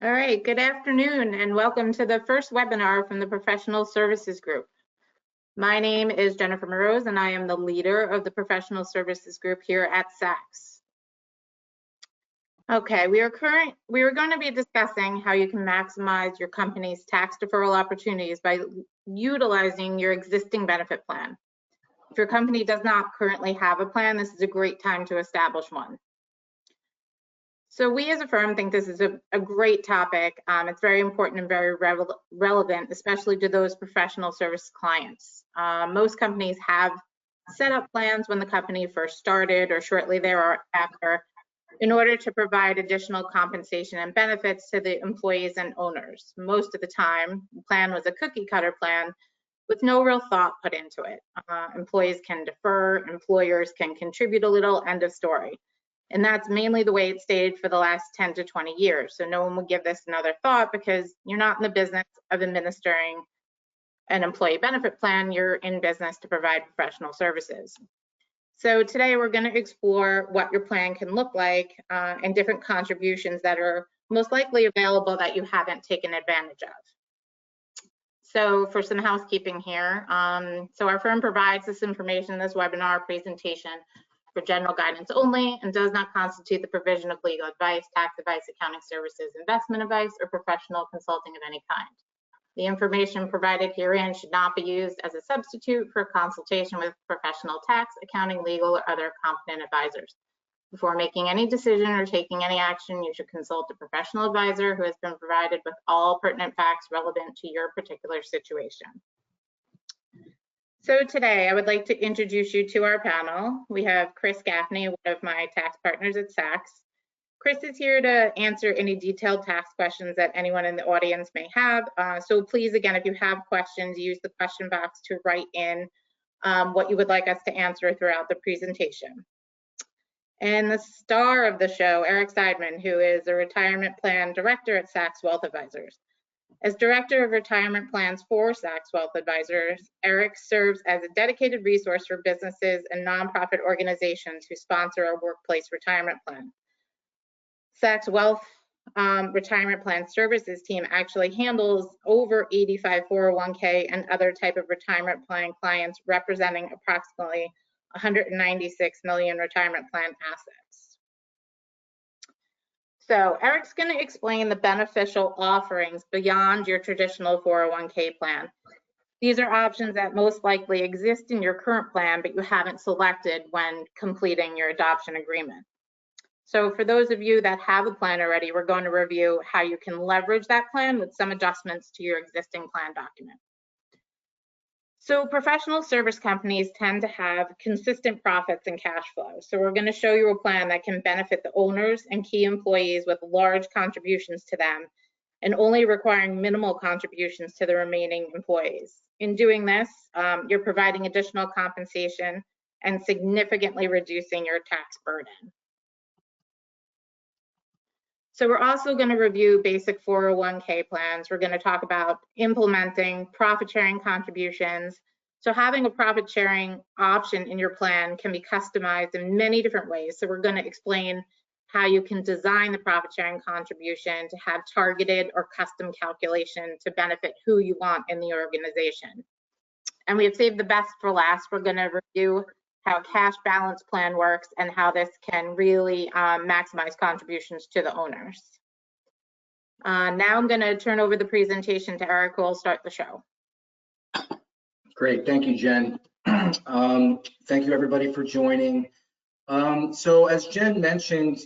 All right, good afternoon and welcome to the first webinar from the Professional Services Group. My name is Jennifer Moroz and I am the leader of the Professional Services Group here at Saks. Okay, we are going to be discussing how you can maximize your company's tax deferral opportunities by utilizing your existing benefit plan. If your company does not currently have a plan, this is a great time to establish one. So we as a firm think this is a great topic. It's very important and very relevant, especially to those professional service clients. Most companies have set up plans when the company first started or shortly thereafter in order to provide additional compensation and benefits to the employees and owners. Most of the time, the plan was a cookie cutter plan with no real thought put into it. Employees can defer, employers can contribute a little, end of story. And that's mainly the way it stayed for the last 10 to 20 years. So no one would give this another thought because you're not in the business of administering an employee benefit plan, you're in business to provide professional services. So today we're going to explore what your plan can look like and different contributions that are most likely available that you haven't taken advantage of. So for some housekeeping here, so our firm provides this information in this webinar presentation for general guidance only and does not constitute the provision of legal advice, tax advice, accounting services, investment advice, or professional consulting of any kind. The information provided herein should not be used as a substitute for consultation with professional tax, accounting, legal, or other competent advisors. Before making any decision or taking any action, you should consult a professional advisor who has been provided with all pertinent facts relevant to your particular situation. So today I would like to introduce you to our panel. We have Chris Gaffney, one of my tax partners at Saks. Chris is here to answer any detailed tax questions that anyone in the audience may have. So please, again, if you have questions, use the question box to write in what you would like us to answer throughout the presentation. And the star of the show, Eric Seidman, who is a retirement plan director at Saks Wealth Advisors. As Director of Retirement Plans for Saks Wealth Advisors, Eric serves as a dedicated resource for businesses and nonprofit organizations who sponsor our workplace retirement plan. Saks Wealth Retirement Plan Services team actually handles over 85 401k and other type of retirement plan clients representing approximately 196 million retirement plan assets. So Eric's going to explain the beneficial offerings beyond your traditional 401k plan. These are options that most likely exist in your current plan, but you haven't selected when completing your adoption agreement. So for those of you that have a plan already, we're going to review how you can leverage that plan with some adjustments to your existing plan document. So professional service companies tend to have consistent profits and cash flow. So we're going to show you a plan that can benefit the owners and key employees with large contributions to them and only requiring minimal contributions to the remaining employees. In doing this, you're providing additional compensation and significantly reducing your tax burden. So we're also going to review basic 401k plans. We're going to talk about implementing profit sharing contributions. So having a profit sharing option in your plan can be customized in many different ways. So we're going to explain how you can design the profit sharing contribution to have targeted or custom calculation to benefit who you want in the organization. And we have saved the best for last. We're going to review how cash balance plan works and how this can really maximize contributions to the owners. Now I'm going to turn over the presentation to Eric, who will start the show. Great, thank you, Jen. Thank you everybody for joining. So as Jen mentioned,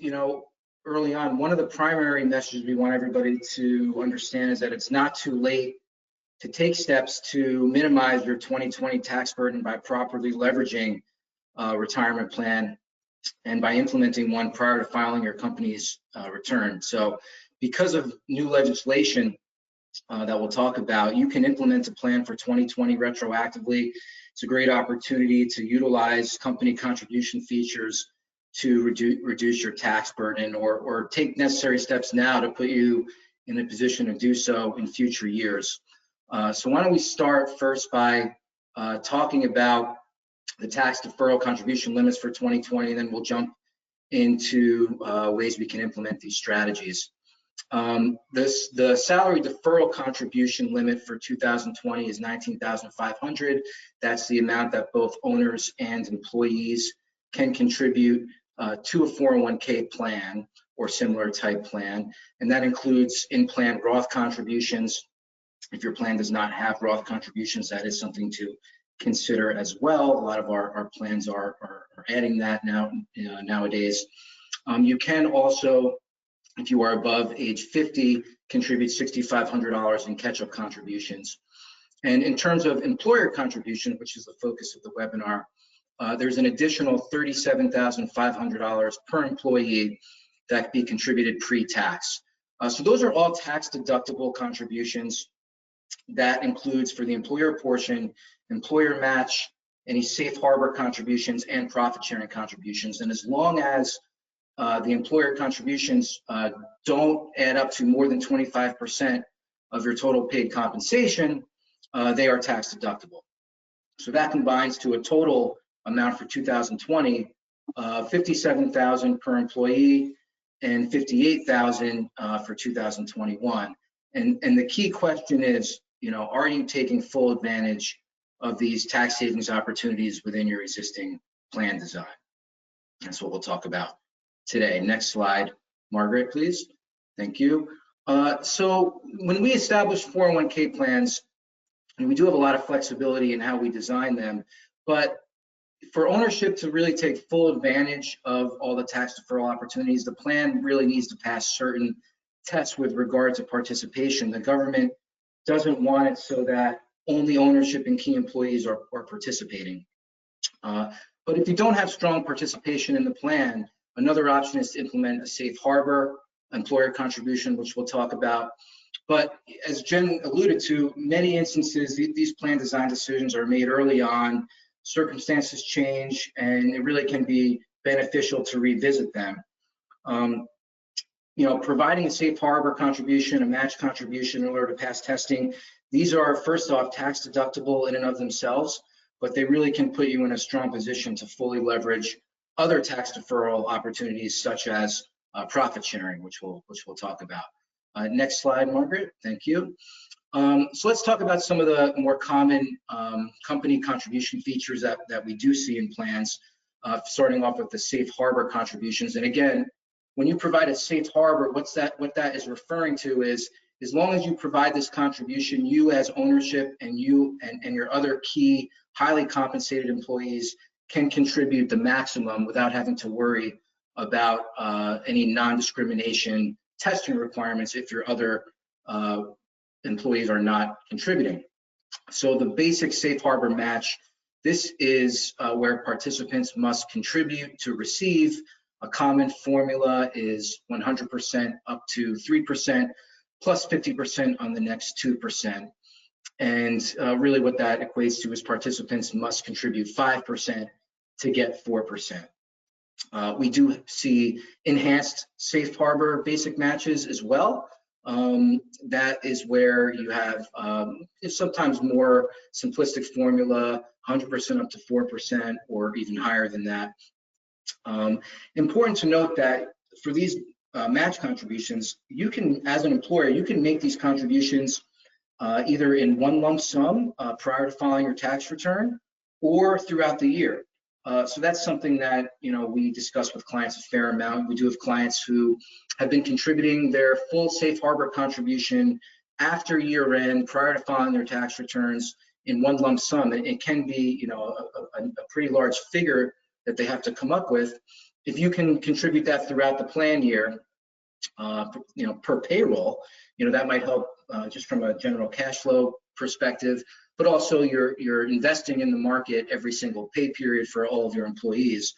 early on, one of the primary messages we want everybody to understand is that it's not too late to take steps to minimize your 2020 tax burden by properly leveraging retirement plan and by implementing one prior to filing your company's return. So because of new legislation that we'll talk about, you can implement a plan for 2020 retroactively. It's a great opportunity to utilize company contribution features to reduce your tax burden or take necessary steps now to put you in a position to do so in future years. So why don't we start first by talking about the tax deferral contribution limits for 2020, and then we'll jump into ways we can implement these strategies. The salary deferral contribution limit for 2020 is $19,500. That's the amount that both owners and employees can contribute to a 401k plan or similar type plan. And that includes in-plan Roth contributions. If your plan does not have Roth contributions, that is something to consider as well. A lot of our plans are adding that now nowadays. You can also, if you are above age 50, contribute $6,500 in catch-up contributions. And in terms of employer contribution, which is the focus of the webinar, there's an additional $37,500 per employee that can be contributed pre-tax. So those are all tax-deductible contributions. That includes, for the employer portion, employer match, any safe harbor contributions, and profit sharing contributions. And as long as the employer contributions don't add up to more than 25% of your total paid compensation, they are tax deductible. So that combines to a total amount for 2020, $57,000 per employee and $58,000 for 2021. And the key question is, are you taking full advantage of these tax savings opportunities within your existing plan design? That's what we'll talk about today. Next slide, Margaret, please. Thank you. So when we establish 401k plans, and we do have a lot of flexibility in how we design them, but for ownership to really take full advantage of all the tax deferral opportunities, the plan really needs to pass certain tests with regard to participation. The government doesn't want it so that only ownership and key employees are participating. But if you don't have strong participation in the plan, another option is to implement a safe harbor employer contribution, which we'll talk about. But as Jen alluded to, many instances, these plan design decisions are made early on, circumstances change, and it really can be beneficial to revisit them. Providing a safe harbor contribution, a match contribution in order to pass testing, these are, first off, tax deductible in and of themselves, but they really can put you in a strong position to fully leverage other tax deferral opportunities, such as profit sharing, which we'll talk about. Next slide, Margaret. Thank you. So let's talk about some of the more common company contribution features that we do see in plans, starting off with the safe harbor contributions. And again, when you provide a safe harbor, what that is referring to is, as long as you provide this contribution, you as ownership and you and your other key highly compensated employees can contribute the maximum without having to worry about any non-discrimination testing requirements if your other employees are not contributing. So the basic safe harbor match, this is where participants must contribute to receive. A common formula is 100% up to 3% plus 50% on the next 2%. And really what that equates to is participants must contribute 5% to get 4%. We do see enhanced safe harbor basic matches as well. That is where you have sometimes more simplistic formula, 100% up to 4% or even higher than that. Important to note that for these match contributions, you can, as an employer, you can make these contributions either in one lump sum prior to filing your tax return or throughout the year. So that's something that we discuss with clients a fair amount. We do have clients who have been contributing their full safe harbor contribution after year end, prior to filing their tax returns in one lump sum. It can be a pretty large figure that they have to come up with. If you can contribute that throughout the plan year, per payroll, that might help just from a general cash flow perspective, but also you're investing in the market every single pay period for all of your employees.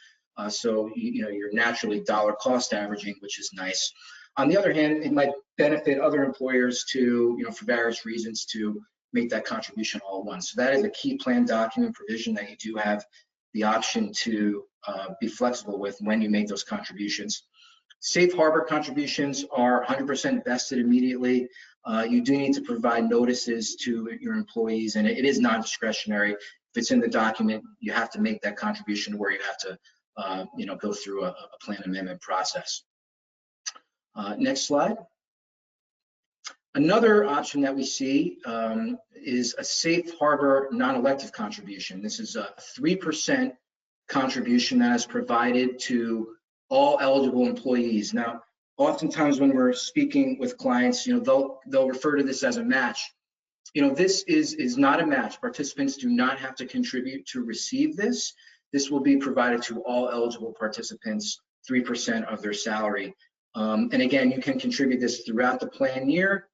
So you're naturally dollar cost averaging, which is nice. On the other hand, it might benefit other employers to, for various reasons, to make that contribution all at once. So that is a key plan document provision that you do have the option to be flexible with when you make those contributions. Safe harbor contributions are 100% vested immediately. You do need to provide notices to your employees, and it is non-discretionary. If it's in the document, you have to make that contribution where you have to go through a plan amendment process. Next slide. Another option that we see is a safe harbor non-elective contribution. This is a 3% contribution that is provided to all eligible employees. Now, oftentimes when we're speaking with clients, they'll refer to this as a match. This is not a match. Participants do not have to contribute to receive this. This will be provided to all eligible participants, 3% of their salary. And again, you can contribute this throughout the plan year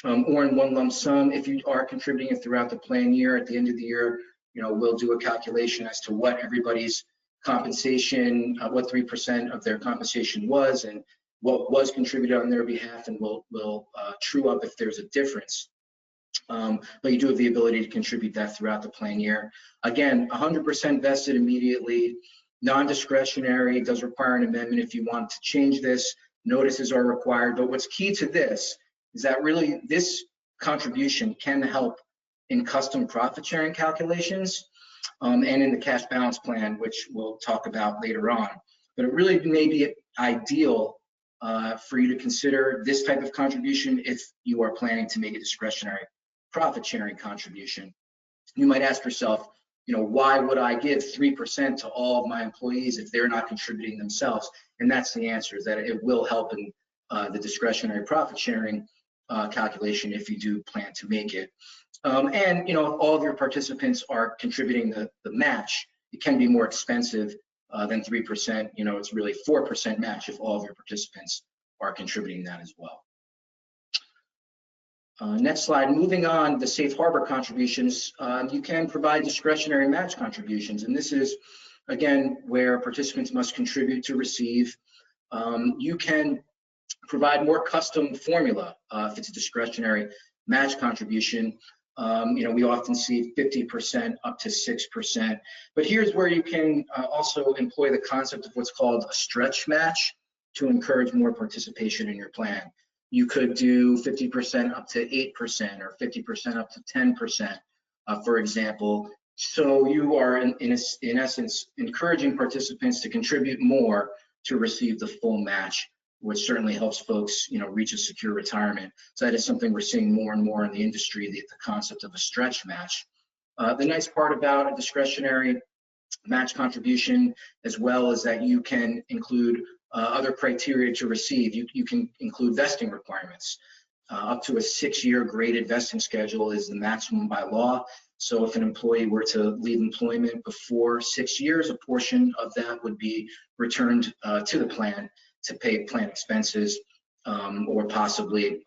or in one lump sum. If you are contributing it throughout the plan year, at the end of the year, we'll do a calculation as to what everybody's compensation, what 3% of their compensation was and what was contributed on their behalf, and we'll true up if there's a difference. But you do have the ability to contribute that throughout the plan year. Again, 100% vested immediately, non-discretionary, does require an amendment if you want to change this. Notices are required, but what's key to this is that really this contribution can help in custom profit sharing calculations and in the cash balance plan, which we'll talk about later on. But it really may be ideal for you to consider this type of contribution if you are planning to make a discretionary profit sharing contribution. You might ask yourself, why would I give 3% to all of my employees if they're not contributing themselves? And that's the answer, is that it will help in the discretionary profit sharing calculation if you do plan to make it. And if all of your participants are contributing the match, it can be more expensive than 3%. It's really 4% match if all of your participants are contributing that as well. Next slide. Moving on, the safe harbor contributions, you can provide discretionary match contributions, and this is again where participants must contribute to receive. You can provide more custom formula if it's a discretionary match contribution. We often see 50% up to 6%, but here's where you can also employ the concept of what's called a stretch match to encourage more participation in your plan. You could do 50% up to 8% or 50% up to 10%, for example. So you are in essence encouraging participants to contribute more to receive the full match, which certainly helps folks, reach a secure retirement. So that is something we're seeing more and more in the industry, the concept of a stretch match. The nice part about a discretionary match contribution as well is that you can include other criteria to receive. You can include vesting requirements. Up to a 6-year graded vesting schedule is the maximum by law. So if an employee were to leave employment before 6 years, a portion of that would be returned to the plan to pay plan expenses or possibly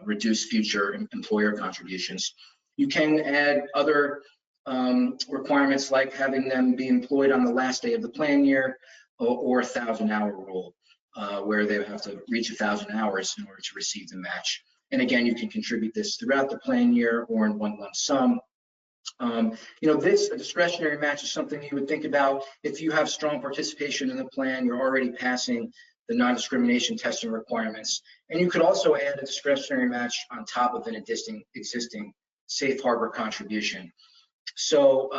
reduce future employer contributions. You can add other requirements like having them be employed on the last day of the plan year or 1,000-hour rule, where they have to reach 1,000 hours in order to receive the match. And again, you can contribute this throughout the plan year or in one lump sum. This discretionary match is something you would think about if you have strong participation in the plan, you're already passing the non-discrimination testing requirements. And you could also add a discretionary match on top of an existing safe harbor contribution. So,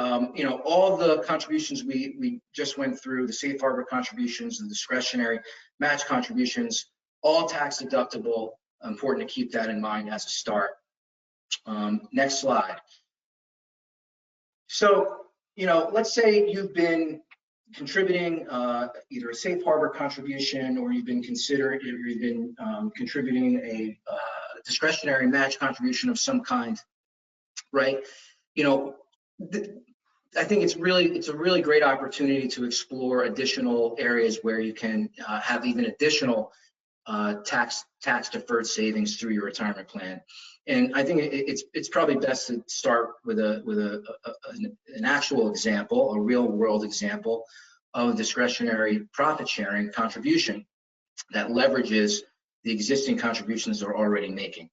all the contributions we just went through, the safe harbor contributions, the discretionary match contributions, all tax deductible. Important to keep that in mind as a start. Next slide. So, let's say you've been contributing either a safe harbor contribution or you've been contributing a discretionary match contribution of some kind, right? I think it's a really great opportunity to explore additional areas where you can have even additional tax deferred savings through your retirement plan. And I think it's probably best to start with an actual example, a real world example of a discretionary profit sharing contribution that leverages the existing contributions they're already making.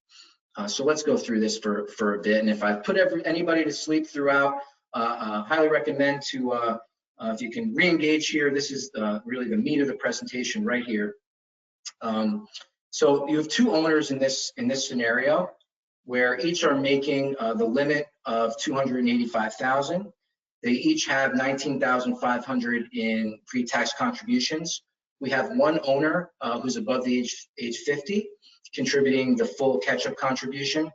So let's go through this for a bit. And if I've put anybody to sleep throughout, highly recommend to, if you can re-engage here, this is really the meat of the presentation right here. So you have two owners in this scenario where each are making the limit of $285,000. They each have $19,500 in pre-tax contributions. we have one owner who's above the age 50, contributing the full catch-up contribution.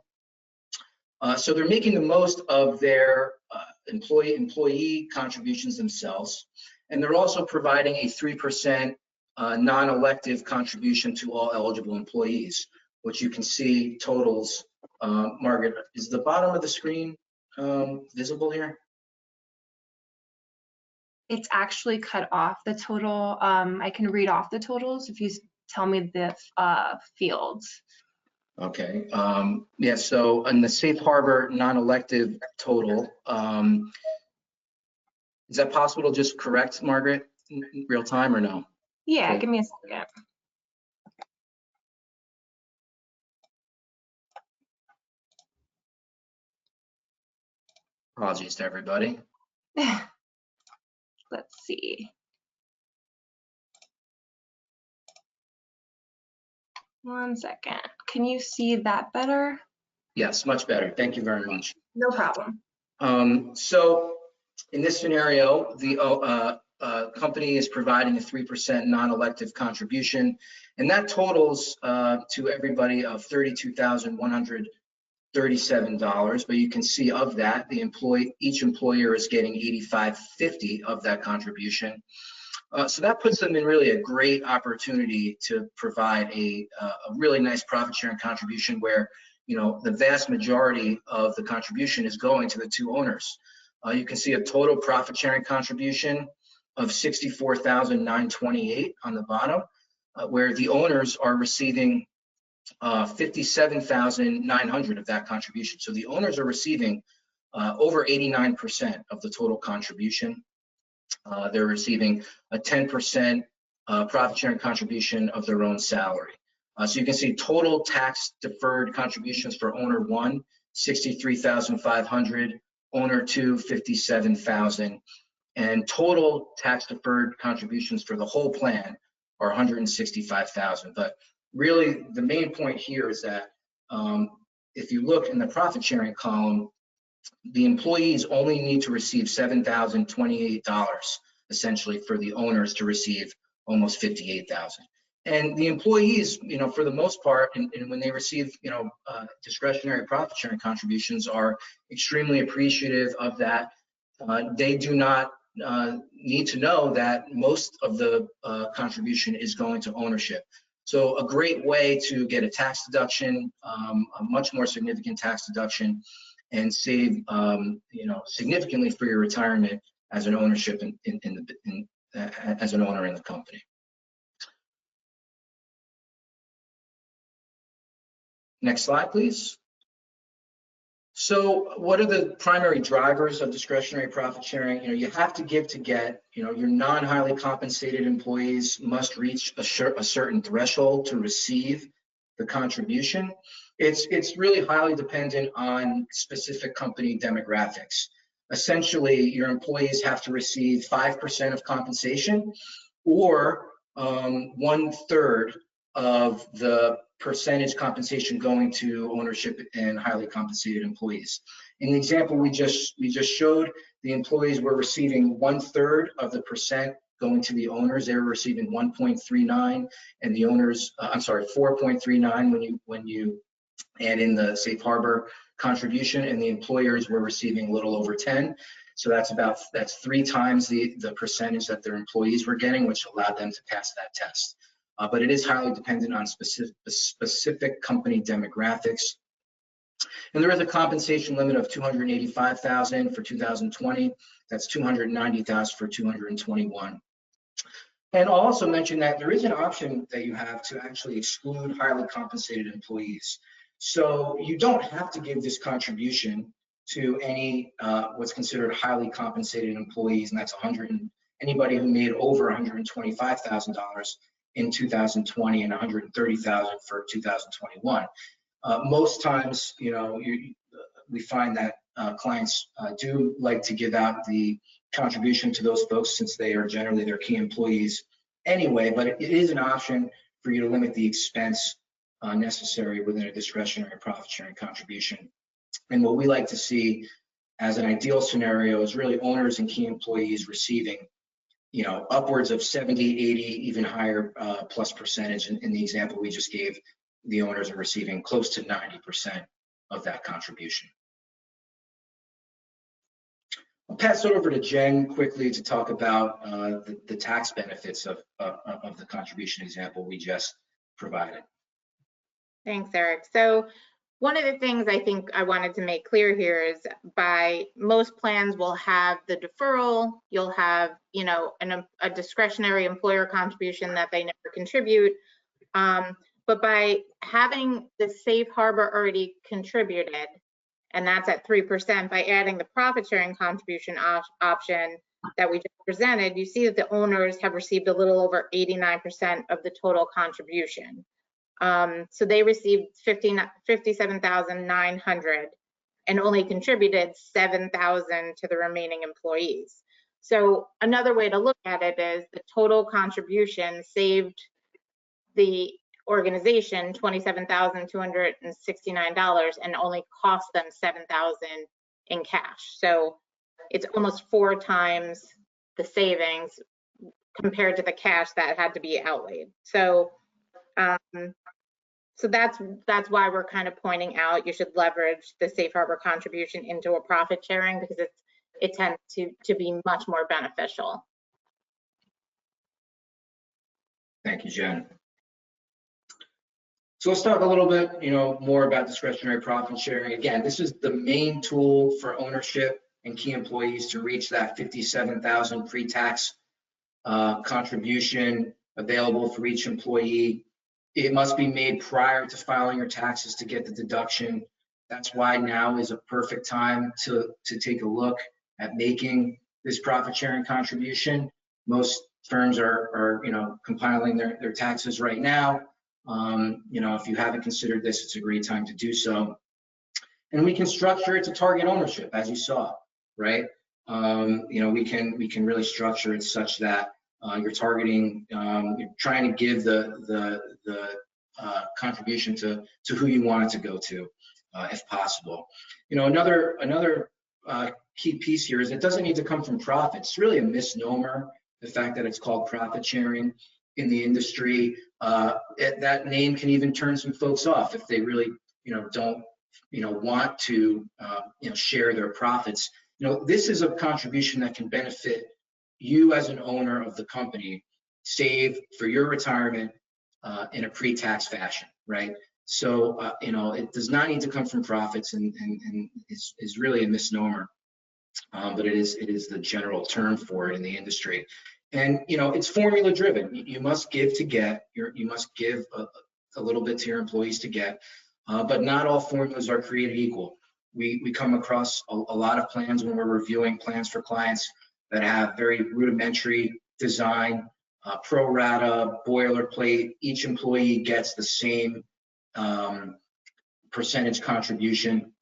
So they're making the most of their employee contributions themselves, and they're also providing a 3% non-elective contribution to all eligible employees, which you can see totals. Margaret, is the bottom of the screen visible here? It's actually cut off the total. I can read off the totals if you tell me the fields. Okay. Yeah, so in the safe harbor non-elective total, is that possible to just correct, Margaret, in real time or no? Yeah, Okay. give me a second. Apologies to everybody. Let's see. One second. Can you see that better? Yes, much better. Thank you very much. No problem. So in this scenario, the company is providing a 3% non-elective contribution, and that totals to everybody of $32,137. But you can see of that, each employer is getting $85.50 of that contribution. So that puts them in really a great opportunity to provide a really nice profit sharing contribution where, you know, the vast majority of the contribution is going to the two owners. You can see a total profit sharing contribution of $64,928 on the bottom, where the owners are receiving $57,900 of that contribution. So the owners are receiving over 89% of the total contribution. They're receiving a 10% profit sharing contribution of their own salary. So you can see total tax deferred contributions for owner one, 63,500, owner two, 57,000, and total tax deferred contributions for the whole plan are 165,000. But really the main point here is that if you look in the profit sharing column, the employees only need to receive $7,028 essentially for the owners to receive almost $58,000. And the employees, you know, for the most part, and when they receive, you know, discretionary profit sharing contributions, are extremely appreciative of that. They do not need to know that most of the contribution is going to ownership. So a great way to get a tax deduction, a much more significant tax deduction, and save, you know, significantly for your retirement as an ownership as an owner in the company. Next slide, please. So what are the primary drivers of discretionary profit sharing? You know, you have to give to get. You know, your non-highly compensated employees must reach a certain threshold to receive the contribution. It's really highly dependent on specific company demographics. Essentially, your employees have to receive 5% of compensation, or 1/3 of the percentage compensation going to ownership and highly compensated employees. In the example we just showed, the employees were receiving 1/3 of the percent going to the owners. They were receiving 1.39, and the owners, I'm sorry, 4.39 when you add in the safe harbor contribution, and the employers were receiving a little over 10. So that's 3 times the percentage that their employees were getting, which allowed them to pass that test. But it is highly dependent on specific company demographics. And there is a compensation limit of $285,000 for 2020. That's $290,000 for 2021. And I'll also mention that there is an option that you have to actually exclude highly compensated employees. So you don't have to give this contribution to any what's considered highly compensated employees, and that's anybody who made over $125,000 in 2020 and $130,000 for 2021. Most times, you know, we find that clients do like to give out the contribution to those folks, since they are generally their key employees anyway, but it is an option for you to limit the expense necessary within a discretionary profit sharing contribution. And what we like to see as an ideal scenario is really owners and key employees receiving you know, upwards of 70, 80, even higher plus percentage. In the example we just gave, the owners are receiving close to 90% of that contribution. I'll pass it over to Jen quickly to talk about the tax benefits of the contribution example we just provided. Thanks, Eric. So one of the things I think I wanted to make clear here is by most plans will have the deferral, you'll have, you know, a discretionary employer contribution that they never contribute. But by having the safe harbor already contributed, and that's at 3%, by adding the profit sharing contribution option that we just presented, you see that the owners have received a little over 89% of the total contribution. So they received $57,900 and only contributed $7,000 to the remaining employees. So another way to look at it is the total contribution saved the organization $27,269 and only cost them $7,000 in cash. So it's almost 4 times the savings compared to the cash that had to be outlaid. So so that's why we're kind of pointing out you should leverage the safe harbor contribution into a profit sharing, because it tends to be much more beneficial. Thank you, Jen. So let's talk a little bit, you know, more about discretionary profit sharing. Again, this is the main tool for ownership and key employees to reach that $57,000 pre-tax contribution available for each employee. It must be made prior to filing your taxes to get the deduction. That's why now is a perfect time to take a look at making this profit sharing contribution. Most firms are you know, compiling their taxes right now. You know, if you haven't considered this, it's a great time to do so. And we can structure it to target ownership, as you saw, right? You know, we can really structure it such that you're targeting, you're trying to give the contribution to who you want it to go to, if possible. You know, another key piece here is it doesn't need to come from profits. It's really a misnomer, the fact that it's called profit sharing in the industry. That name can even turn some folks off if they really, you know, don't, you know, want to, you know, share their profits. You know, this is a contribution that can benefit you as an owner of the company, save for your retirement in a pre-tax fashion, right? So, you know, it does not need to come from profits, and is really a misnomer, but it is the general term for it in the industry. And, you know, it's formula driven. You must give to get. You must give a little bit to your employees to get, but not all formulas are created equal. We come across a lot of plans when we're reviewing plans for clients that have very rudimentary design, pro rata, boilerplate. Each employee gets the same percentage contribution.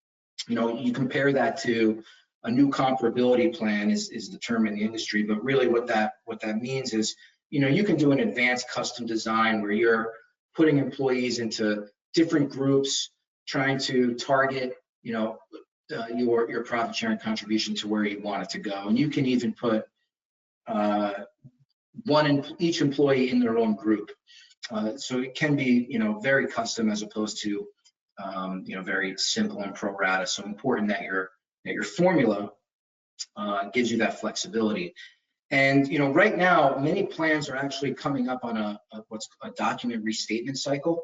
You know, you compare that to a new comparability plan is the term in the industry, but really what that means is, you know, you can do an advanced custom design where you're putting employees into different groups, trying to target, you know, your profit sharing contribution to where you want it to go. And you can even put each employee in their own group. So it can be, you know, very custom as opposed to, you know, very simple and pro rata. So important that your formula gives you that flexibility. And, you know, right now, many plans are actually coming up on what's a document restatement cycle.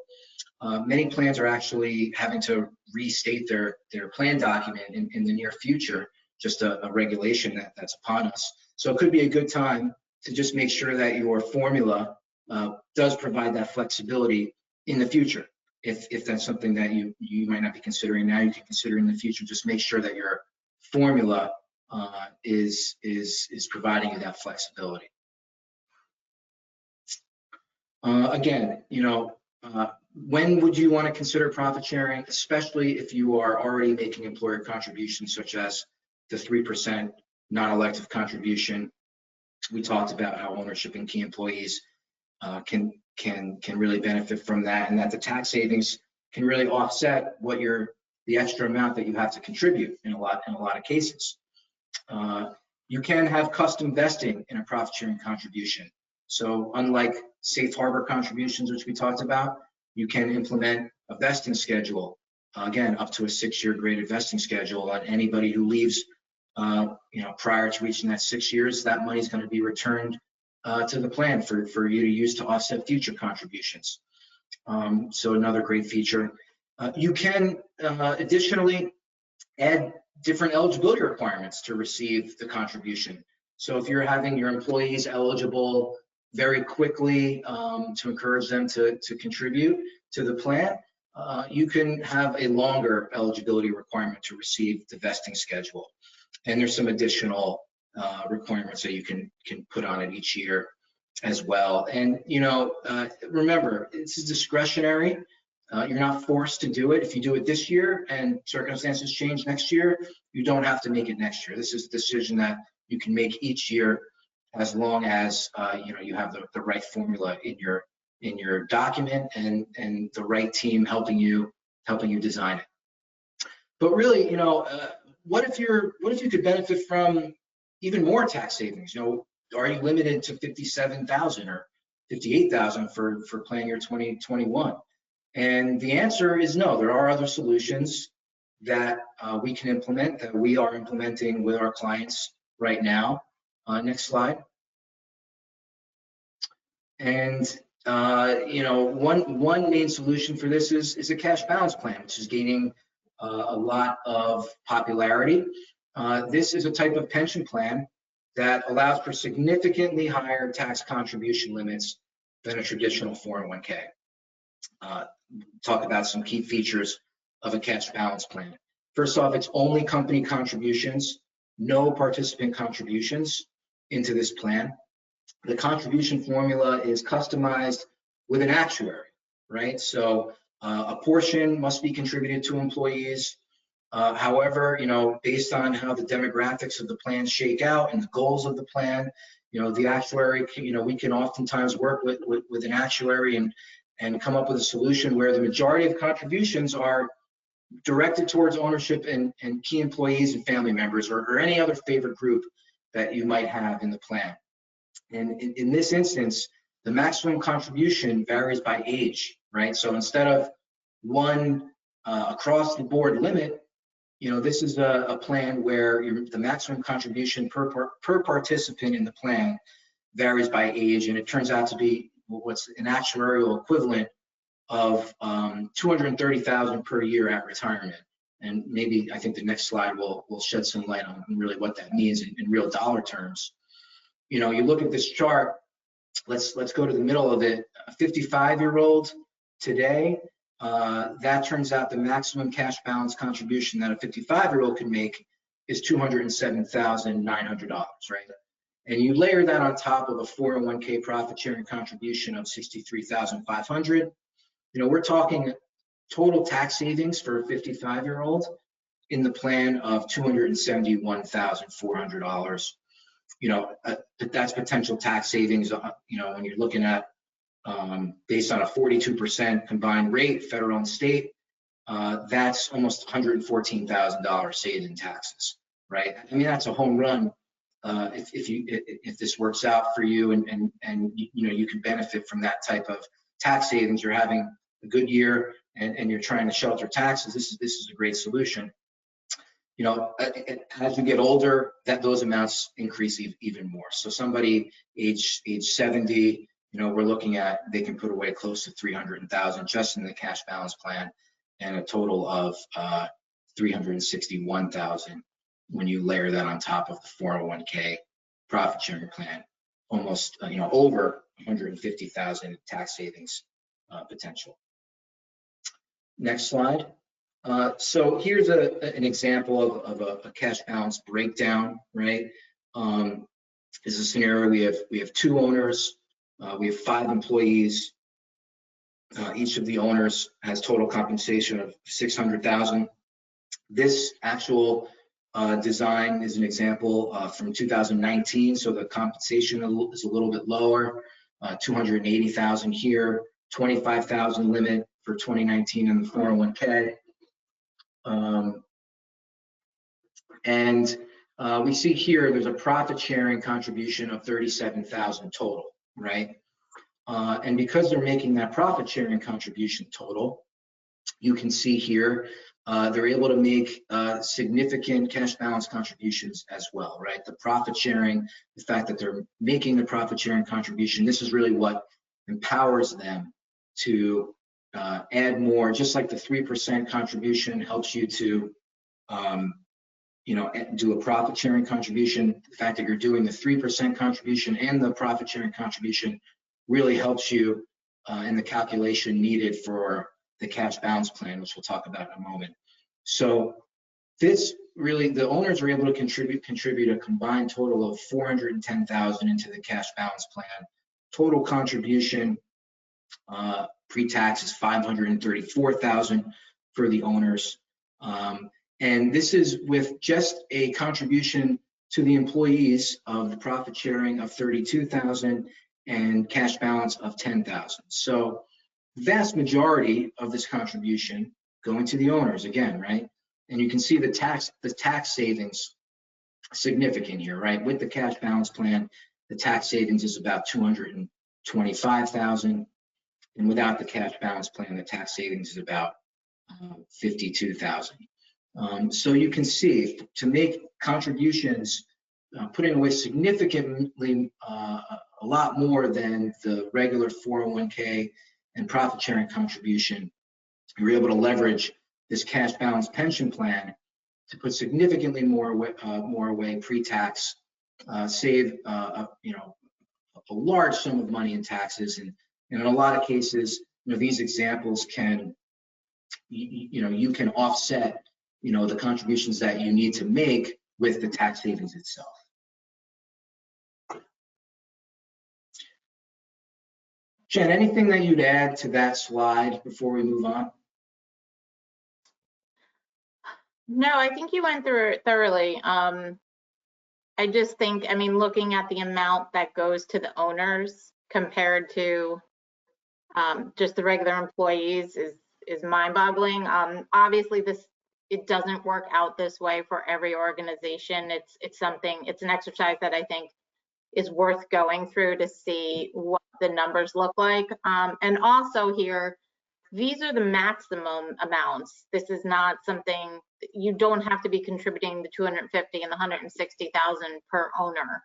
Many plans are actually having to restate their plan document in the near future, just a regulation that's upon us. So it could be a good time to just make sure that your formula does provide that flexibility in the future. If that's something that you might not be considering now, you can consider in the future. Just make sure that your formula is providing you that flexibility. Again, you know, when would you want to consider profit sharing, especially if you are already making employer contributions such as the 3% non-elective contribution? We talked about how ownership and key employees can really benefit from that, and that the tax savings can really offset the extra amount that you have to contribute in a lot of cases. You can have custom vesting in a profit sharing contribution. So unlike safe harbor contributions, which we talked about, you can implement a vesting schedule, again, up to a 6-year graded vesting schedule on anybody who leaves prior to reaching that 6 years. That money is going to be returned to the plan for you to use to offset future contributions. So another great feature. You can additionally add different eligibility requirements to receive the contribution. So if you're having your employees eligible very quickly to encourage them to contribute to the plan, you can have a longer eligibility requirement to receive the vesting schedule. And there's some additional requirements that you can put on it each year as well. And remember, this is discretionary. You're not forced to do it. If you do it this year and circumstances change next year, you don't have to make it next year. This is a decision that you can make each year, as long as you have the right formula in your document and the right team helping you design it. But really, what if you could benefit from even more tax savings? Are you limited to $57,000 or $58,000 for plan year 2021? And the answer is no. There are other solutions that we can implement, that we are implementing with our clients right now. Next slide. And one main solution for this is a cash balance plan, which is gaining a lot of popularity. This is a type of pension plan that allows for significantly higher tax contribution limits than a traditional 401k. Talk about some key features of a cash balance plan. First off, it's only company contributions, no participant contributions into this plan. The contribution formula is customized with an actuary, right? So a portion must be contributed to employees. However, based on how the demographics of the plan shake out and the goals of the plan, the actuary, we can oftentimes work with an actuary and come up with a solution where the majority of contributions are directed towards ownership and key employees and family members, or any other favorite group that you might have in the plan. And in this instance, the maximum contribution varies by age, right? So instead of one across the board limit, this is a plan where the maximum contribution per participant in the plan varies by age, and it turns out to be what's an actuarial equivalent of $230,000 per year at retirement. And maybe I think the next slide will shed some light on really what that means in real dollar terms. You look at this chart. Let's go to the middle of it. A 55-year-old today, that turns out the maximum cash balance contribution that a 55-year-old can make is $207,900, right? And you layer that on top of a 401k profit sharing contribution of $63,500. We're talking total tax savings for a 55-year-old in the plan of $271,400. That's potential tax savings. When you're looking at based on a 42% combined rate, federal and state, that's almost $114,000 saved in taxes, right? I mean, that's a home run if this works out for you, and you can benefit from that type of tax savings. You're having a good year and you're trying to shelter taxes. This is a great solution. As you get older, those amounts increase even more. So somebody age 70, we're looking at, they can put away close to $300,000 just in the cash balance plan, and a total of $361,000 when you layer that on top of the 401k profit sharing plan. Almost over $150,000 tax savings potential. Next slide. So here's an example of a cash balance breakdown, right? This is a scenario we have 2 owners, we have 5 employees. Each of the owners has total compensation of $600,000. This actual design is an example from 2019, so the compensation is a little bit lower, $280,000 here, $25,000 limit for 2019 in the 401k. we see here there's a profit sharing contribution of 37,000 total, right? And because they're making that profit sharing contribution total, you can see here they're able to make significant cash balance contributions as well, right? The profit sharing, the fact that they're making the profit sharing contribution, this is really what empowers them to add more, just like the 3% contribution helps you to do a profit sharing contribution. The fact that you're doing the 3% contribution and the profit sharing contribution really helps you in the calculation needed for the cash balance plan, which we'll talk about in a moment. So this really, the owners are able to contribute a combined total of 410,000 into the cash balance plan. Total contribution pre-tax is 534,000 for the owners. And this is with just a contribution to the employees of the profit sharing of 32,000 and cash balance of 10,000. So the vast majority of this contribution going to the owners again, right? And you can see the tax savings significant here, right? With the cash balance plan, the tax savings is about 225,000, and without the cash balance plan, the tax savings is about 52,000. So you can see to make contributions, putting away significantly a lot more than the regular 401k and profit sharing contribution, you're able to leverage this cash balance pension plan to put significantly more away pre-tax, save a large sum of money in taxes, and in a lot of cases, these examples can you can offset the contributions that you need to make with the tax savings itself. Jen, anything that you'd add to that slide before we move on? No, I think you went through it thoroughly. I just think, looking at the amount that goes to the owners compared to just the regular employees is mind-boggling. Obviously, it doesn't work out this way for every organization. It's an exercise that I think is worth going through to see what the numbers look like. And also here, these are the maximum amounts. This is not something, you don't have to be contributing the 250 and the 160,000 per owner.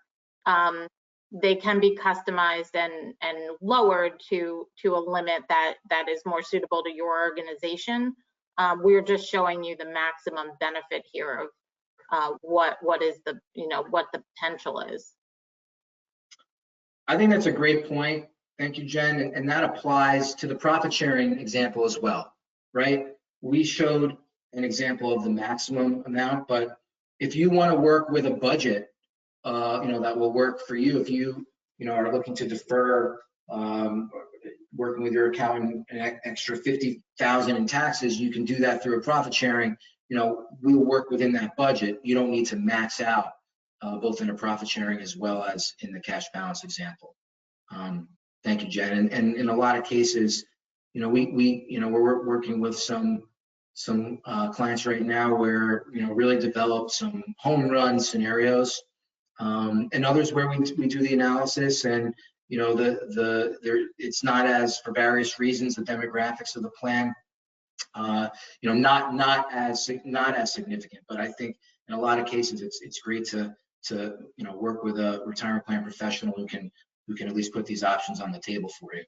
They can be customized and lowered to a limit that is more suitable to your organization. We're just showing you the maximum benefit here of what is the what the potential is. I think that's a great point. Thank you, Jen. And that applies to the profit sharing example as well, right? We showed an example of the maximum amount, but if you want to work with a budget, that will work for you. If you, are looking to defer working with your accountant an extra 50,000 in taxes, you can do that through a profit sharing. We'll work within that budget. You don't need to max out both in a profit sharing as well as in the cash balance example. Thank you, Jen. And in a lot of cases, we're working with some clients right now where really develop some home run scenarios, and others where we do the analysis and it's not as, for various reasons, the demographics of the plan, not as significant. But I think in a lot of cases it's great to work with a retirement plan professional who can at least put these options on the table for you.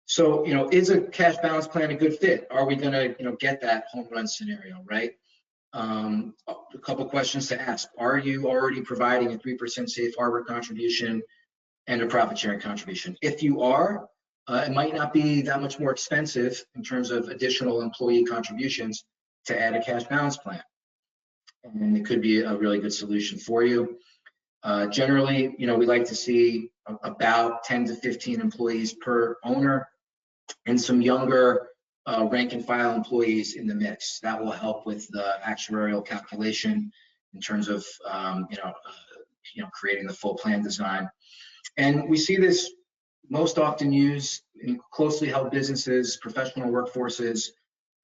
So, is a cash balance plan a good fit? Are we going to get that home run scenario, right? A couple questions to ask. Are you already providing a 3% safe harbor contribution and a profit sharing contribution? If you are, it might not be that much more expensive in terms of additional employee contributions to add a cash balance plan. And it could be a really good solution for you. Generally, we like to see about 10 to 15 employees per owner and some younger rank and file employees in the mix. That will help with the actuarial calculation in terms of creating the full plan design. And we see this most often used in closely held businesses, professional workforces,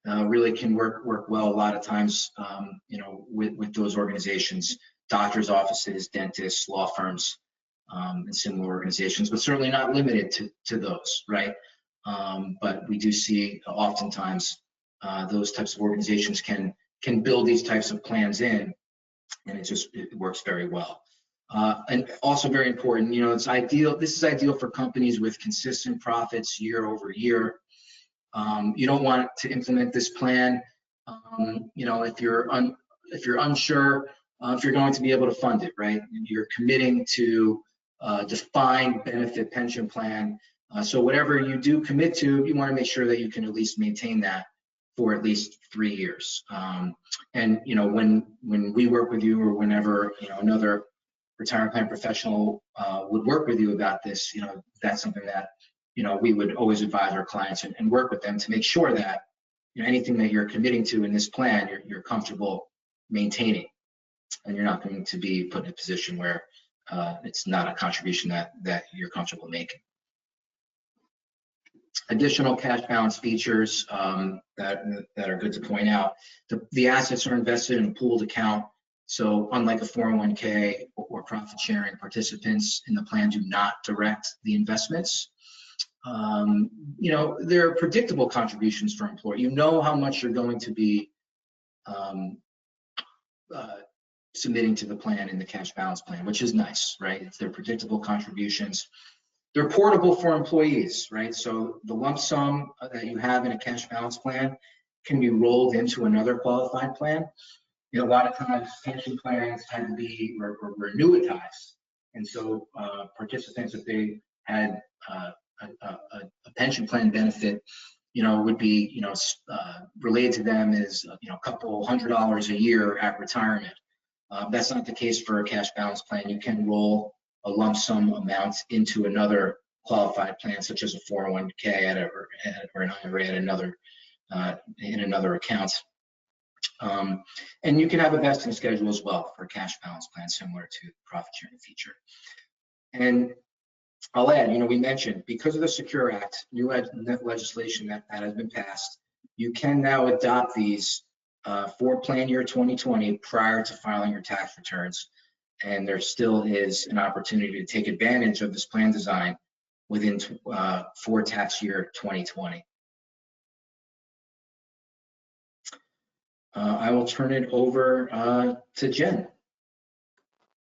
really can work well a lot of times, with those organizations, doctors' offices, dentists, law firms, and similar organizations, but certainly not limited to those, right? But we do see oftentimes those types of organizations can build these types of plans in, and it works very well. And also very important, it's ideal. This is ideal for companies with consistent profits year over year. You don't want to implement this plan, if you're unsure if you're going to be able to fund it, right? You're committing to a defined benefit pension plan. So whatever you do commit to, you want to make sure that you can at least maintain that for at least 3 years. And when we work with you, or whenever another retirement plan professional would work with you about this, that's something that we would always advise our clients and work with them to make sure that anything that you're committing to in this plan, you're comfortable maintaining, and you're not going to be put in a position where it's not a contribution that you're comfortable making. Additional cash balance features that are good to point out. The assets are invested in a pooled account. So unlike a 401k or profit sharing, participants in the plan do not direct the investments. There are predictable contributions for employer. You know how much you're going to be submitting to the plan in the cash balance plan, which is nice, right? They're predictable contributions. They're portable for employees, right? So the lump sum that you have in a cash balance plan can be rolled into another qualified plan. A lot of times pension plans tend to be annuitized, and so participants, if they had a pension plan benefit, would be related to them as a couple $100 a year at retirement. That's not the case for a cash balance plan. You can roll a lump sum amount into another qualified plan, such as a 401k or an IRA at another in another account. And you can have a vesting schedule as well for a cash balance plan, similar to the profit sharing feature. And I'll add, we mentioned, because of the Secure Act, new legislation that has been passed, you can now adopt these for plan year 2020 prior to filing your tax returns. And there still is an opportunity to take advantage of this plan design within for tax year 2020. I will turn it over to Jen.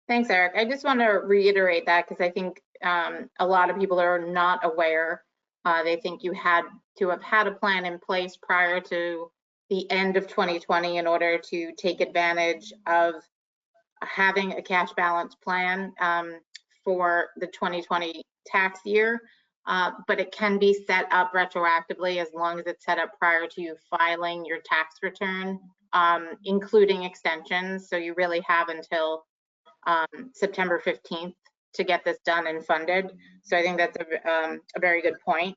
Thanks, Eric. I just want to reiterate that because I think a lot of people are not aware. They think you had to have had a plan in place prior to the end of 2020 in order to take advantage of having a cash balance plan for the 2020 tax year. But it can be set up retroactively as long as it's set up prior to you filing your tax return, including extensions. So you really have until September 15th to get this done and funded. So I think that's a very good point.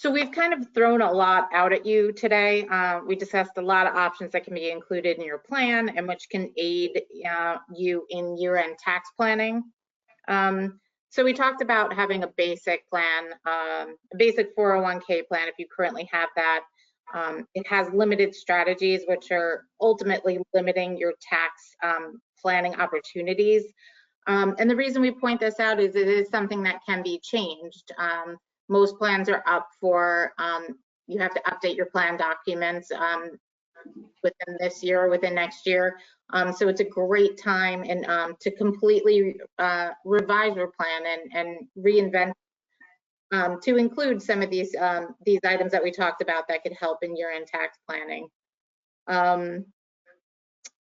So we've kind of thrown a lot out at you today. We discussed a lot of options that can be included in your plan and which can aid you in year-end tax planning. So we talked about having a basic plan, a basic 401k plan if you currently have that. It has limited strategies, which are ultimately limiting your tax planning opportunities. And the reason we point this out is it is something that can be changed. Most plans are up for, you have to update your plan documents within this year or within next year. So it's a great time to completely revise your plan and reinvent to include some of these items that we talked about that could help in year-end tax planning.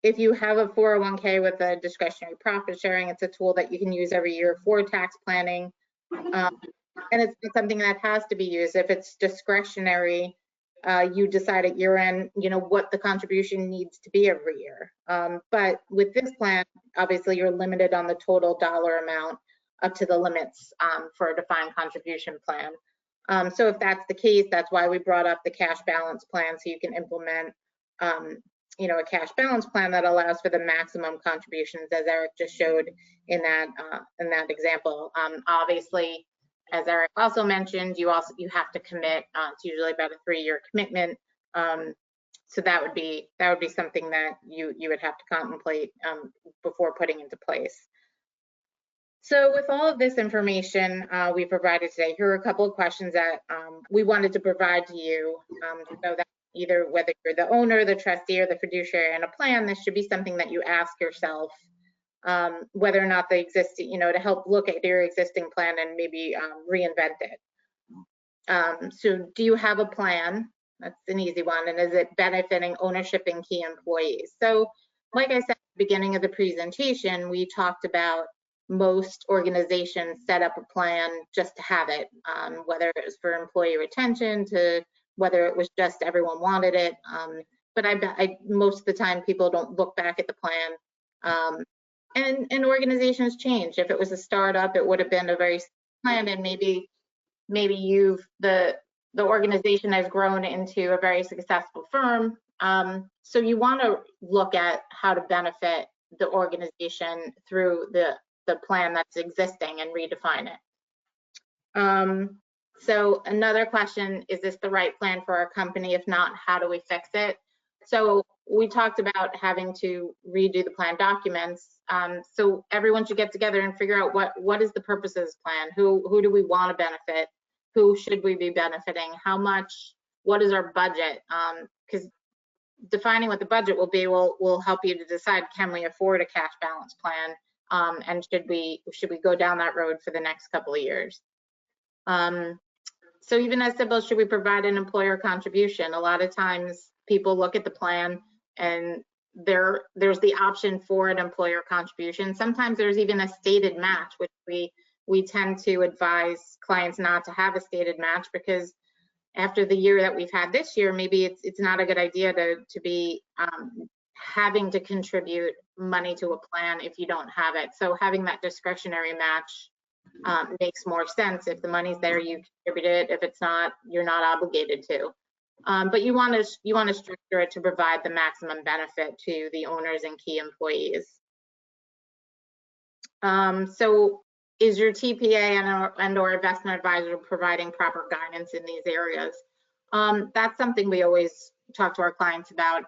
If you have a 401k with a discretionary profit sharing, it's a tool that you can use every year for tax planning. And it's something that has to be used. If it's discretionary, you decide at year end, what the contribution needs to be every year. But with this plan, obviously you're limited on the total dollar amount up to the limits for a defined contribution plan. So if that's the case, that's why we brought up the cash balance plan, so you can implement a cash balance plan that allows for the maximum contributions, as Eric just showed in that example. Obviously, As Eric also mentioned, you have to commit. It's usually about a 3-year commitment. So that would be something that you would have to contemplate before putting into place. So with all of this information we provided today, here are a couple of questions that we wanted to provide to you, so that either whether you're the owner, the trustee, or the fiduciary in a plan, this should be something that you ask yourself, whether or not they exist, to help look at your existing plan and maybe reinvent it. So do you have a plan? That's an easy one. And is it benefiting ownership and key employees? So like I said at the beginning of the presentation, we talked about most organizations set up a plan just to have it, whether it was for employee retention, to whether it was just everyone wanted it. But I most of the time people don't look back at the plan. And organizations change. If it was a startup, it would have been a very plan, and maybe the organization has grown into a very successful firm. So you want to look at how to benefit the organization through the plan that's existing and redefine it. So another question, is this the right plan for our company? If not, how do we fix it? So we talked about having to redo the plan documents. So everyone should get together and figure out what is the purpose of this plan? Who do we want to benefit? Who should we be benefiting? How much? What is our budget? Because defining what the budget will be will help you to decide, can we afford a cash balance plan? And should we go down that road for the next couple of years? So even as simple as, should we provide an employer contribution? A lot of times people look at the plan and there's the option for an employer contribution. Sometimes there's even a stated match, which we tend to advise clients not to have a stated match, because after the year that we've had this year, maybe it's not a good idea to be having to contribute money to a plan if you don't have it. So having that discretionary match makes more sense. If the money's there, you contribute it. If it's not, you're not obligated to. But you want to structure it to provide the maximum benefit to the owners and key employees. So is your TPA and or investment advisor providing proper guidance in these areas? That's something we always talk to our clients about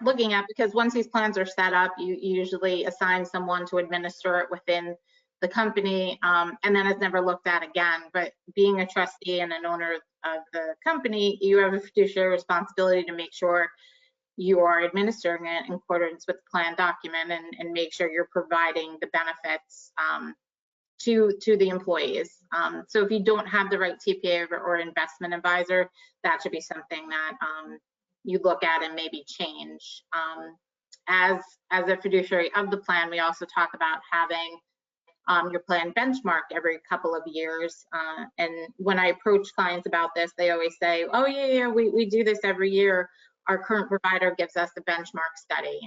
looking at, because once these plans are set up, you usually assign someone to administer it within the company, and then it's never looked at again. But being a trustee and an owner of the company, you have a fiduciary responsibility to make sure you are administering it in accordance with the plan document, and make sure you're providing the benefits to the employees. So if you don't have the right TPA or investment advisor, that should be something that you look at and maybe change. As a fiduciary of the plan, we also talk about having your plan benchmarked every couple of years. And when I approach clients about this, they always say, oh yeah, we do this every year. Our current provider gives us the benchmark study.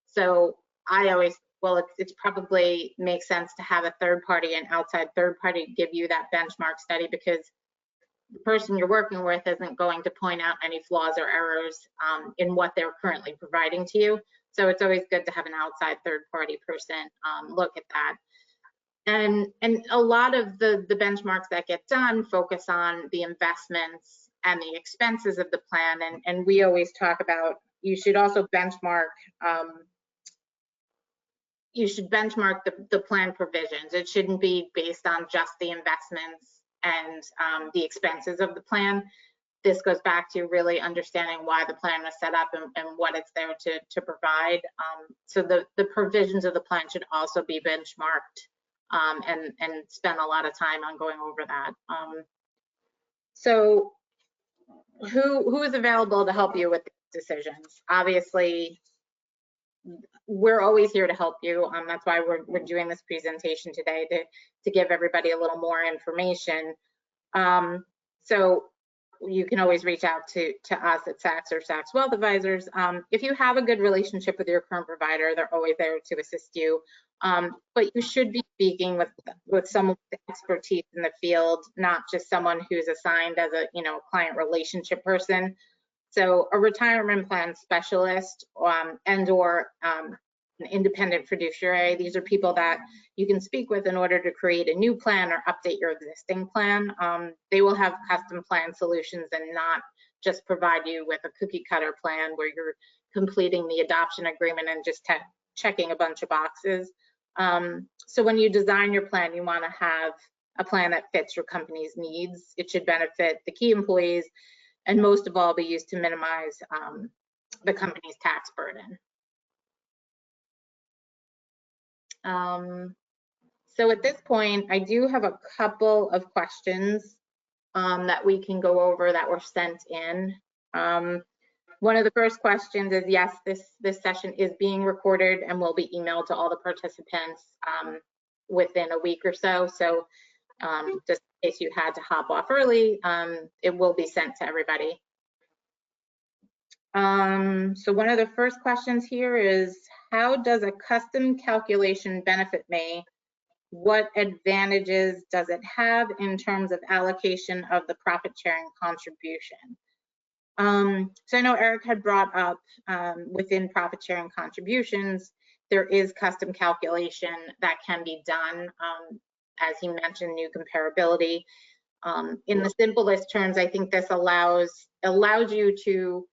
So I always, well, it's probably makes sense to have a third party, an outside third party, give you that benchmark study, because the person you're working with isn't going to point out any flaws or errors in what they're currently providing to you. So it's always good to have an outside third party person look at that. And a lot of the benchmarks that get done focus on the investments and the expenses of the plan. And we always talk about, you should also benchmark the plan provisions. It shouldn't be based on just the investments and the expenses of the plan. This goes back to really understanding why the plan was set up and what it's there to provide. So the provisions of the plan should also be benchmarked and spend a lot of time on going over that. So who is available to help you with these decisions? Obviously, we're always here to help you. That's why we're doing this presentation today, to give everybody a little more information. So you can always reach out to us at Sachs or Sachs Wealth Advisors. If you have a good relationship with your current provider, they're always there to assist you. But you should be speaking with someone with expertise in the field, not just someone who's assigned as a client relationship person. So a retirement plan specialist and or an independent fiduciary. These are people that you can speak with in order to create a new plan or update your existing plan. They will have custom plan solutions and not just provide you with a cookie cutter plan where you're completing the adoption agreement and just checking a bunch of boxes. So when you design your plan, you want to have a plan that fits your company's needs. It should benefit the key employees and most of all be used to minimize the company's tax burden. So at this point, I do have a couple of questions that we can go over that were sent in. One of the first questions is, yes, this session is being recorded and will be emailed to all the participants within a week or so. So just in case you had to hop off early, it will be sent to everybody. So one of the first questions here is, how does a custom calculation benefit me? What advantages does it have in terms of allocation of the profit sharing contribution? So I know Eric had brought up within profit sharing contributions, there is custom calculation that can be done. As he mentioned, new comparability. In the simplest terms, I think this allows you to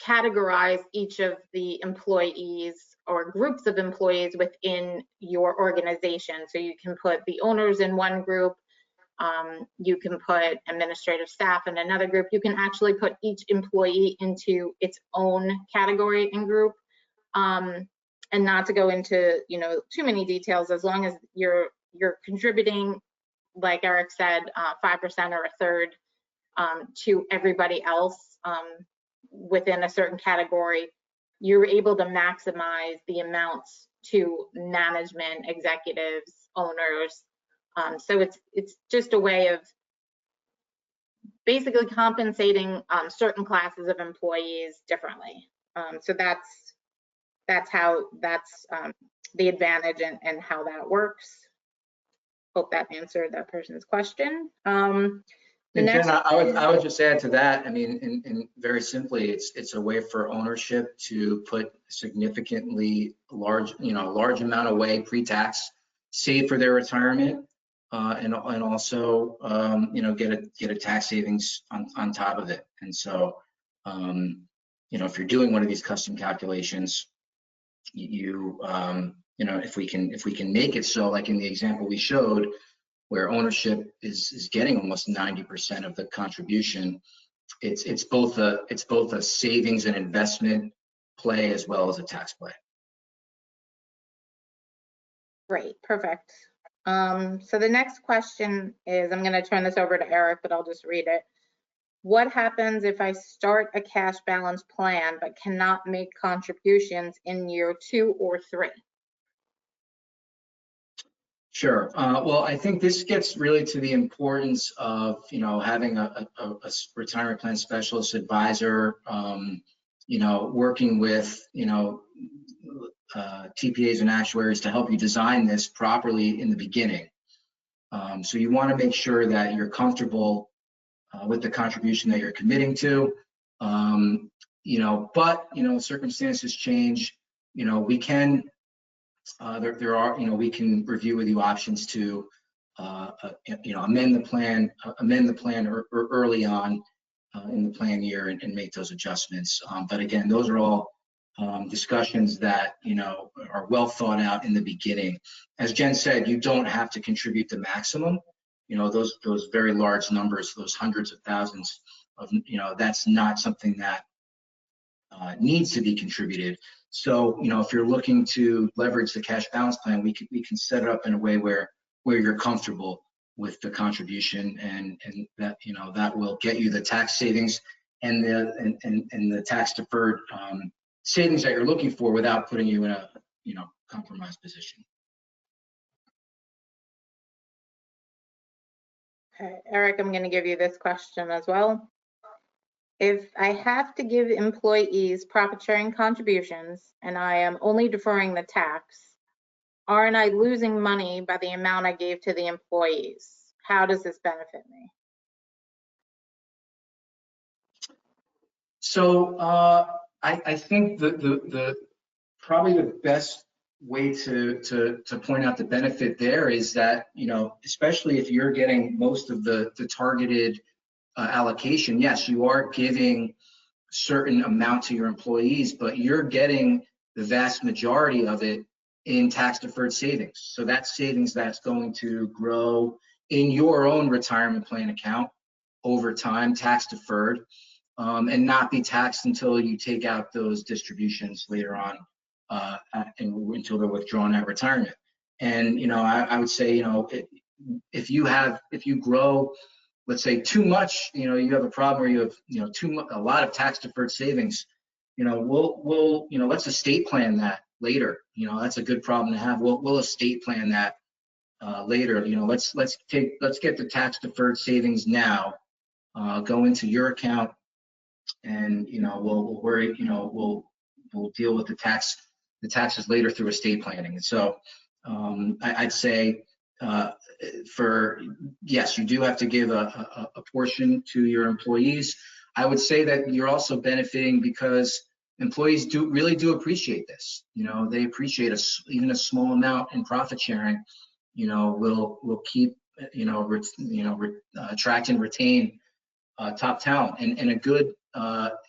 categorize each of the employees or groups of employees within your organization. So you can put the owners in one group, you can put administrative staff in another group. You can actually put each employee into its own category and group. And not to go into too many details, as long as you're contributing, like Eric said, 5% or a third to everybody else within a certain category, you're able to maximize the amounts to management, executives, owners. So it's just a way of basically compensating certain classes of employees differently. So that's the advantage and how that works. Hope that answered that person's question. Jen, I would just add to that. I mean, in very simply, it's a way for ownership to put significantly large amount away pre-tax, save for their retirement, and also get a tax savings on top of it. And so if you're doing one of these custom calculations, if we can make it so, like in the example we showed, where ownership is getting almost 90% of the contribution, it's both a savings and investment play as well as a tax play. Great, perfect. So the next question is, I'm going to turn this over to Eric, but I'll just read it. What happens if I start a cash balance plan but cannot make contributions in year 2 or 3? Sure. Well, I think this gets really to the importance of having a retirement plan specialist advisor, working with TPAs and actuaries to help you design this properly in the beginning. So you want to make sure that you're comfortable with the contribution that you're committing to. But circumstances change. We can. We can review with you options to, amend the plan early on in the plan year and make those adjustments. But again, those are all discussions that are well thought out in the beginning. As Jen said, you don't have to contribute the maximum. Those very large numbers, those hundreds of thousands of, that's not something that needs to be contributed. So, if you're looking to leverage the cash balance plan, we can set it up in a way where you're comfortable with the contribution, and that that will get you the tax savings and the tax deferred savings that you're looking for without putting you in a compromised position. Okay, Eric, I'm going to give you this question as well. If I have to give employees profit sharing contributions and I am only deferring the tax, aren't I losing money by the amount I gave to the employees? How does this benefit me? So I think the probably the best way to point out the benefit there is that, you know, especially if you're getting most of the targeted allocation, yes, you are giving certain amount to your employees, but you're getting the vast majority of it in tax deferred savings. So that's savings that's going to grow in your own retirement plan account over time, tax deferred, and not be taxed until you take out those distributions later on, until they're withdrawn at retirement. And, you know, I would say, you know, if you grow, let's say too much, you know, you have a problem where you have, you know, a lot of tax deferred savings, you know, we'll, you know, let's estate plan that later. You know, that's a good problem to have. We'll estate plan that later. You know, let's get the tax deferred savings now, go into your account, and, you know, we'll worry, you know, we'll deal with the taxes later through estate planning. And so I'd say, yes, you do have to give a portion to your employees. I would say that you're also benefiting because employees really do appreciate this. You know, they appreciate even a small amount in profit sharing. You know, will keep, you know, attract and retain top talent, and a good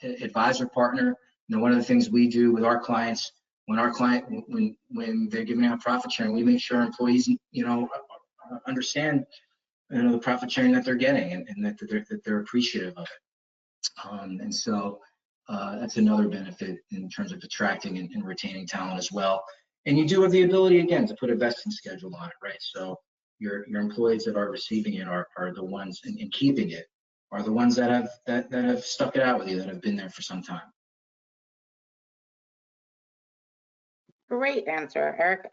advisor partner. You know, one of the things we do with our clients, when they're giving out profit sharing, we make sure employees, you know, understand, you know, the profit sharing that they're getting, and that they're appreciative of it. And so that's another benefit in terms of attracting and retaining talent as well. And you do have the ability, again, to put a vesting schedule on it, right? So your employees that are receiving it are the ones, and keeping it are the ones that have stuck it out with you, that have been there for some time. Great answer, Eric.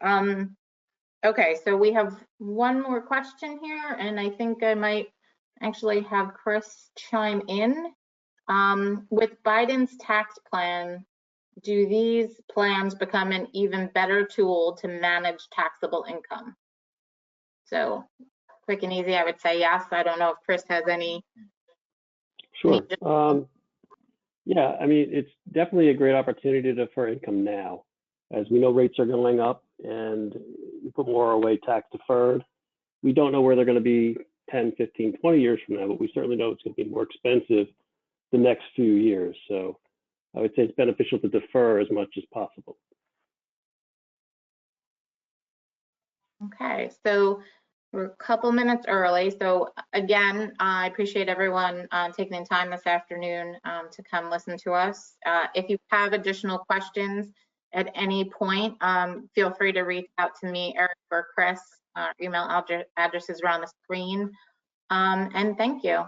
Okay, so we have one more question here, and I think I might actually have Chris chime in. With Biden's tax plan, do these plans become an even better tool to manage taxable income? So quick and easy, I would say yes. I don't know if Chris has any. Sure. Yeah, I mean, it's definitely a great opportunity to defer income now. As we know, rates are going up, and you put more away tax deferred. We don't know where they're going to be 10, 15, 20 years from now, but we certainly know it's going to be more expensive the next few years. So I would say it's beneficial to defer as much as possible. Okay, so we're a couple minutes early. So again, I appreciate everyone taking the time this afternoon to come listen to us. If you have additional questions at any point, feel free to reach out to me, Eric, or Chris. Email addresses are on the screen. And thank you.